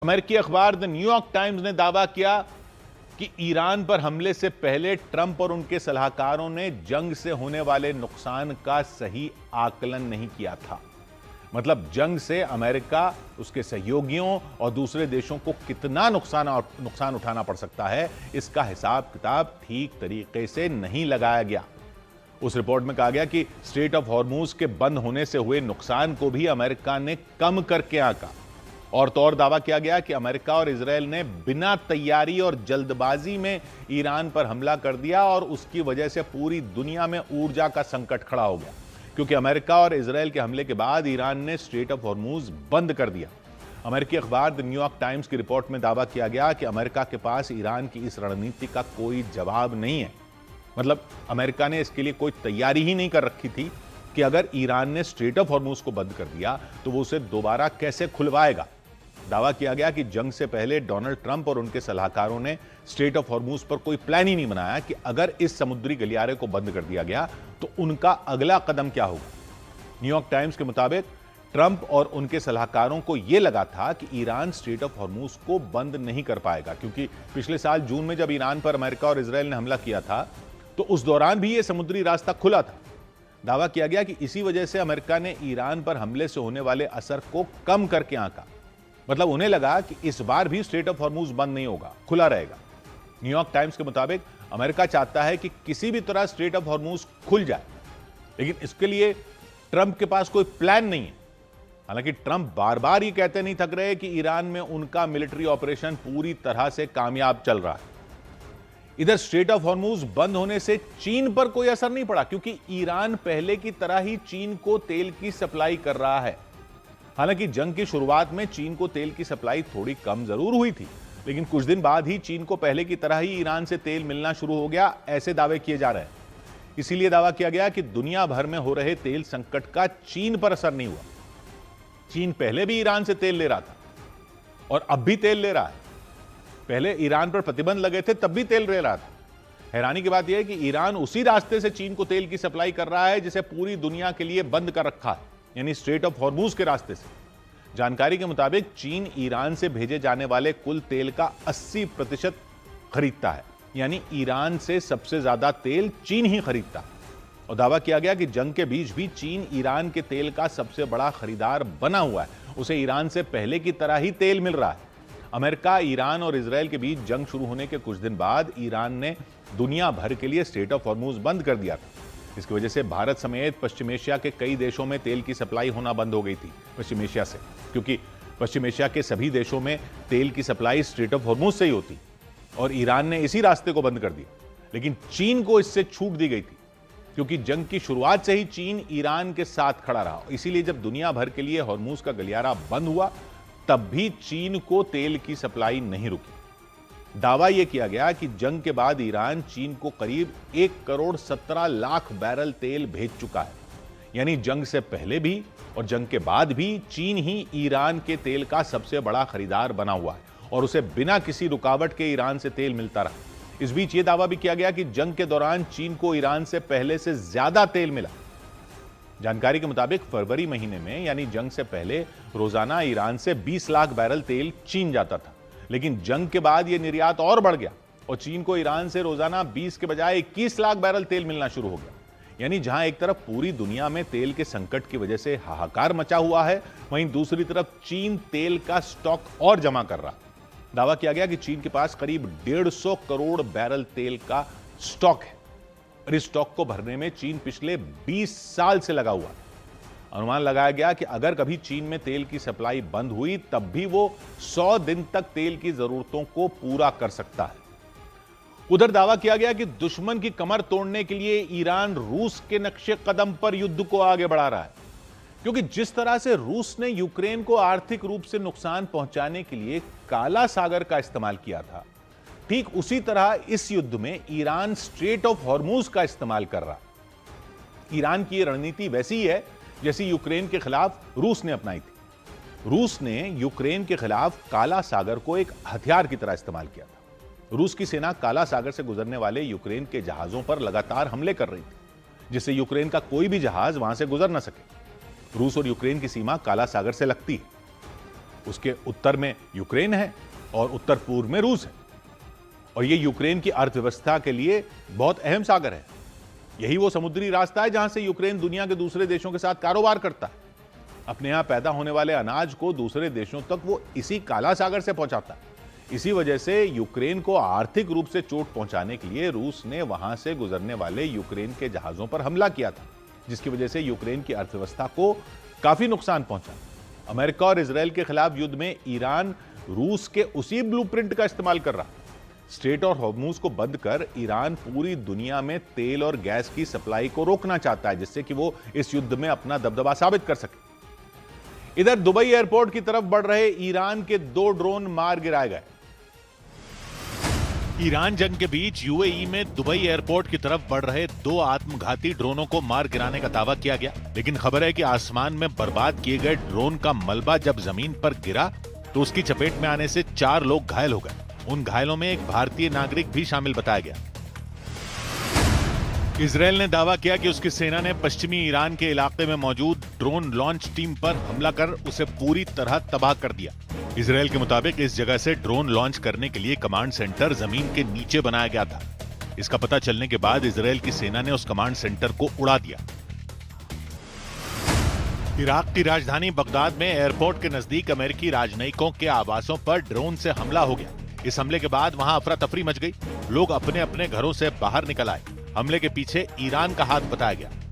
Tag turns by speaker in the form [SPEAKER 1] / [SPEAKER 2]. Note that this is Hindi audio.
[SPEAKER 1] अमेरिकी अखबार द न्यूयॉर्क टाइम्स ने दावा किया कि ईरान पर हमले से पहले ट्रंप और उनके सलाहकारों ने जंग से होने वाले नुकसान का सही आकलन नहीं किया था। मतलब जंग से अमेरिका, उसके सहयोगियों और दूसरे देशों को कितना नुकसान उठाना पड़ सकता है, इसका हिसाब किताब ठीक तरीके से नहीं लगाया गया। उस रिपोर्ट में कहा गया कि स्ट्रेट ऑफ हॉर्मूज के बंद होने से हुए नुकसान को भी अमेरिका ने कम करके आंका। और तो और दावा किया गया कि अमेरिका और इजरायल ने बिना तैयारी और जल्दबाजी में ईरान पर हमला कर दिया और उसकी वजह से पूरी दुनिया में ऊर्जा का संकट खड़ा हो गया, क्योंकि अमेरिका और इजरायल के हमले के बाद ईरान ने स्ट्रेट ऑफ हॉर्मूज बंद कर दिया। अमेरिकी अखबार द न्यूयॉर्क टाइम्स की रिपोर्ट में दावा किया गया कि अमेरिका के पास ईरान की इस रणनीति का कोई जवाब नहीं है। मतलब अमेरिका ने इसके लिए कोई तैयारी ही नहीं कर रखी थी कि अगर ईरान ने स्ट्रेट ऑफ हॉर्मूज को बंद कर दिया तो वो उसे दोबारा कैसे खुलवाएगा। दावा किया गया कि जंग से पहले डोनाल्ड ट्रंप और उनके सलाहकारों ने स्ट्रेट ऑफ हॉर्मूज पर कोई प्लान ही नहीं बनाया कि अगर इस समुद्री गलियारे को बंद कर दिया गया तो उनका अगला कदम क्या होगा। न्यूयॉर्क टाइम्स के मुताबिक ट्रंप और उनके सलाहकारों को यह लगा था कि ईरान स्ट्रेट ऑफ हॉर्मूज को बंद नहीं कर पाएगा, क्योंकि पिछले साल जून में जब ईरान पर अमेरिका और इजरायल ने हमला किया था तो उस दौरान भी यह समुद्री रास्ता खुला था। दावा किया गया कि इसी वजह से अमेरिका ने ईरान पर हमले से होने वाले असर को कम करके आंका। मतलब उन्हें लगा कि इस बार भी स्ट्रेट ऑफ हॉर्मूज बंद नहीं होगा, खुला रहेगा। न्यूयॉर्क टाइम्स के मुताबिक अमेरिका चाहता है कि किसी भी तरह स्ट्रेट ऑफ हॉर्मूज खुल जाए, लेकिन इसके लिए ट्रंप के पास कोई प्लान नहीं है। हालांकि ट्रंप बार बार ये कहते नहीं थक रहे कि ईरान में उनका मिलिट्री ऑपरेशन पूरी तरह से कामयाब चल रहा है। इधर स्ट्रेट ऑफ हॉर्मूज बंद होने से चीन पर कोई असर नहीं पड़ा, क्योंकि ईरान पहले की तरह ही चीन को तेल की सप्लाई कर रहा है। हालांकि जंग की शुरुआत में चीन को तेल की सप्लाई थोड़ी कम जरूर हुई थी, लेकिन कुछ दिन बाद ही चीन को पहले की तरह ही ईरान से तेल मिलना शुरू हो गया, ऐसे दावे किए जा रहे हैं। इसीलिए दावा किया गया कि दुनिया भर में हो रहे तेल संकट का चीन पर असर नहीं हुआ। चीन पहले भी ईरान से तेल ले रहा था और अब भी तेल ले रहा है। पहले ईरान पर प्रतिबंध लगे थे तब भी तेल ले रहा था। हैरानी की बात यह है कि ईरान उसी रास्ते से चीन को तेल की सप्लाई कर रहा है जिसे पूरी दुनिया के लिए बंद कर रखा है, यानी स्ट्रेट ऑफ हॉर्मूज के रास्ते से। जानकारी के मुताबिक चीन ईरान से भेजे जाने वाले कुल तेल का 80% खरीदता है, यानी ईरान से सबसे ज्यादा तेल चीन ही खरीदता है। और दावा किया गया कि जंग के बीच भी चीन ईरान के तेल का सबसे बड़ा खरीदार बना हुआ है। उसे ईरान से पहले की तरह ही तेल मिल रहा है। अमेरिका, ईरान और इजरायल के बीच जंग शुरू होने के कुछ दिन बाद ईरान ने दुनिया भर के लिए स्ट्रेट ऑफ हॉर्मूज बंद कर दिया था। इसकी वजह से भारत समेत पश्चिम एशिया के कई देशों में तेल की सप्लाई होना बंद हो गई थी पश्चिम एशिया से, क्योंकि पश्चिम एशिया के सभी देशों में तेल की सप्लाई स्ट्रेट ऑफ हॉर्मूज से ही होती और ईरान ने इसी रास्ते को बंद कर दिया। लेकिन चीन को इससे छूट दी गई थी, क्योंकि जंग की शुरुआत से ही चीन ईरान के साथ खड़ा रहा। इसीलिए जब दुनिया भर के लिए हॉर्मूज का गलियारा बंद हुआ तब भी चीन को तेल की सप्लाई नहीं रुकी। दावा यह किया गया कि जंग के बाद ईरान चीन को करीब 1,17,00,000 बैरल तेल भेज चुका है, यानी जंग से पहले भी और जंग के बाद भी चीन ही ईरान के तेल का सबसे बड़ा खरीदार बना हुआ है और उसे बिना किसी रुकावट के ईरान से तेल मिलता रहा। इस बीच यह दावा भी किया गया कि जंग के दौरान चीन को ईरान से पहले से ज्यादा तेल मिला। जानकारी के मुताबिक फरवरी महीने में, यानी जंग से पहले, रोजाना ईरान से 20 लाख बैरल तेल चीन जाता था, लेकिन जंग के बाद यह निर्यात और बढ़ गया और चीन को ईरान से रोजाना 20 के बजाय 21 लाख बैरल तेल मिलना शुरू हो गया। यानी जहां एक तरफ पूरी दुनिया में तेल के संकट की वजह से हाहाकार मचा हुआ है, वहीं दूसरी तरफ चीन तेल का स्टॉक और जमा कर रहा है। दावा किया गया कि चीन के पास करीब 150 करोड़ बैरल तेल का स्टॉक है और इस स्टॉक को भरने में चीन पिछले 20 साल से लगा हुआ है। अनुमान लगाया गया कि अगर कभी चीन में तेल की सप्लाई बंद हुई तब भी वो 100 दिन तक तेल की जरूरतों को पूरा कर सकता है। उधर दावा किया गया कि दुश्मन की कमर तोड़ने के लिए ईरान रूस के नक्शे कदम पर युद्ध को आगे बढ़ा रहा है, क्योंकि जिस तरह से रूस ने यूक्रेन को आर्थिक रूप से नुकसान पहुंचाने के लिए काला सागर का इस्तेमाल किया था, ठीक उसी तरह इस युद्ध में ईरान स्ट्रेट ऑफ हॉर्मूज का इस्तेमाल कर रहा है। ईरान की यह रणनीति वैसी ही है जैसी यूक्रेन के खिलाफ रूस ने अपनाई थी। रूस ने यूक्रेन के खिलाफ काला सागर को एक हथियार की तरह इस्तेमाल किया था। रूस की सेना काला सागर से गुजरने वाले यूक्रेन के जहाजों पर लगातार हमले कर रही थी, जिससे यूक्रेन का कोई भी जहाज वहां से गुजर न सके। रूस और यूक्रेन की सीमा काला सागर से लगती है। उसके उत्तर में यूक्रेन है और उत्तर पूर्व में रूस है। और यह यूक्रेन की अर्थव्यवस्था के लिए बहुत अहम सागर है। यही वो समुद्री रास्ता है जहां से यूक्रेन दुनिया के दूसरे देशों के साथ कारोबार करता है। अपने यहां पैदा होने वाले अनाज को दूसरे देशों तक वो इसी काला सागर से पहुंचाता है। इसी वजह से यूक्रेन को आर्थिक रूप से चोट पहुंचाने के लिए रूस ने वहां से गुजरने वाले यूक्रेन के जहाजों पर हमला किया था, जिसकी वजह से यूक्रेन की अर्थव्यवस्था को काफी नुकसान पहुंचा। अमेरिका और इजरायल के खिलाफ युद्ध में ईरान रूस के उसी ब्लूप्रिंट का इस्तेमाल कर रहा। स्ट्रेट और हॉर्मुज को बंद कर ईरान पूरी दुनिया में तेल और गैस की सप्लाई को रोकना चाहता है, जिससे कि वो इस युद्ध में अपना दबदबा साबित कर सके। इधर दुबई एयरपोर्ट की तरफ बढ़ रहे ईरान के 2 ड्रोन मार गिराए गए। ईरान जंग के बीच यूएई में दुबई एयरपोर्ट की तरफ बढ़ रहे 2 आत्मघाती ड्रोनों को मार गिराने का दावा किया गया, लेकिन खबर है कि आसमान में बर्बाद किए गए ड्रोन का मलबा जब जमीन पर गिरा तो उसकी चपेट में आने से 4 लोग घायल हो गए। उन घायलों में एक भारतीय नागरिक भी शामिल बताया गया। इजरायल ने दावा किया कि उसकी सेना ने पश्चिमी ईरान के इलाके में मौजूद ड्रोन लॉन्च टीम पर हमला कर उसे पूरी तरह तबाह कर दिया। इजरायल के मुताबिक इस जगह से ड्रोन लॉन्च करने के लिए कमांड सेंटर जमीन के नीचे बनाया गया था। इसका पता चलने के बाद इजरायल की सेना ने उस कमांड सेंटर को उड़ा दिया। इराक की राजधानी बगदाद में एयरपोर्ट के नजदीक अमेरिकी राजनयिकों के आवासों पर ड्रोन से हमला हो गया। इस हमले के बाद वहां अफरा तफरी मच गई। लोग अपने अपने घरों से बाहर निकल आए। हमले के पीछे ईरान का हाथ बताया गया।